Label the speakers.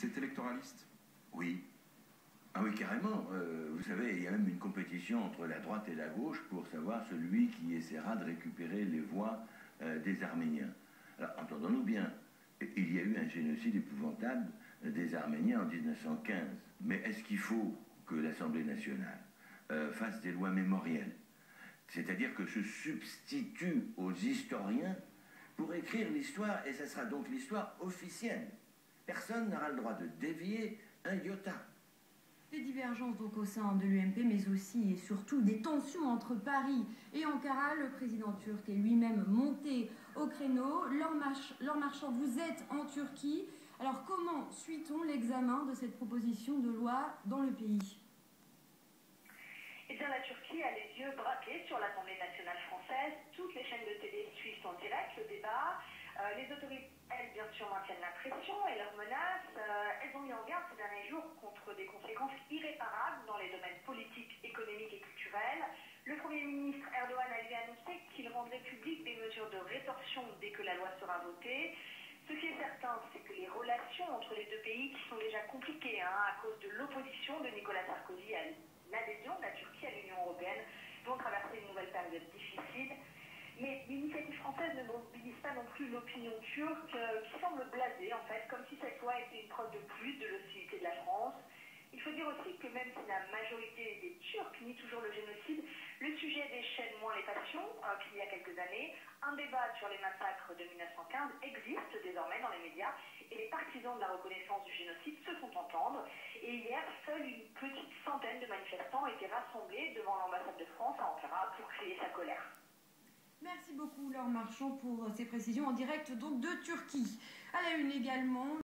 Speaker 1: C'est électoraliste?
Speaker 2: Oui. Ah oui, carrément. Vous savez, il y a même une compétition entre la droite et la gauche pour savoir celui qui essaiera de récupérer les voix des Arméniens. Alors, entendons-nous bien, il y a eu un génocide épouvantable des Arméniens en 1915. Mais est-ce qu'il faut que l'Assemblée nationale fasse des lois mémorielles? C'est-à-dire que se substitue aux historiens pour écrire l'histoire, et ce sera donc l'histoire officielle. Personne n'aura le droit de dévier un iota.
Speaker 3: Des divergences donc au sein de l'UMP, mais aussi et surtout des tensions entre Paris et Ankara. Le président turc est lui-même monté au créneau. Laure Marchand, vous êtes en Turquie. Alors comment suit-on l'examen de cette proposition de loi dans le pays?
Speaker 4: Eh bien, la Turquie a les yeux braqués sur l'Assemblée nationale française. Toutes les chaînes de télé suivent en direct le débat. Les autorités, elles, bien sûr, maintiennent la pression et leurs menaces. Elles ont mis en garde ces derniers jours contre des conséquences irréparables dans les domaines politiques, économiques et culturels. Le Premier ministre Erdogan a lui annoncé qu'il rendrait public des mesures de rétorsion dès que la loi sera votée. Ce qui est certain, c'est que les relations entre les deux pays, qui sont déjà compliquées à cause de l'opposition de Nicolas Sarkozy à l'adhésion de la Turquie à l'Union européenne, vont traverser une nouvelle période difficile. Mais l'initiative française ne mobilise pas non plus l'opinion turque, qui semble blasée en fait, comme si cette loi était une preuve de plus de l'hostilité de la France. Il faut dire aussi que même si la majorité des Turcs nie toujours le génocide, le sujet déchaîne moins les passions qu'il y a quelques années. Un débat sur les massacres de 1915 existe désormais dans les médias et les partisans de la reconnaissance du génocide se font entendre. Et hier, seule une petite centaine de manifestants étaient rassemblés devant l'ambassade de France à Ankara pour crier sa colère.
Speaker 3: Merci beaucoup Laure Marchand pour ces précisions en direct donc de Turquie. À la une également.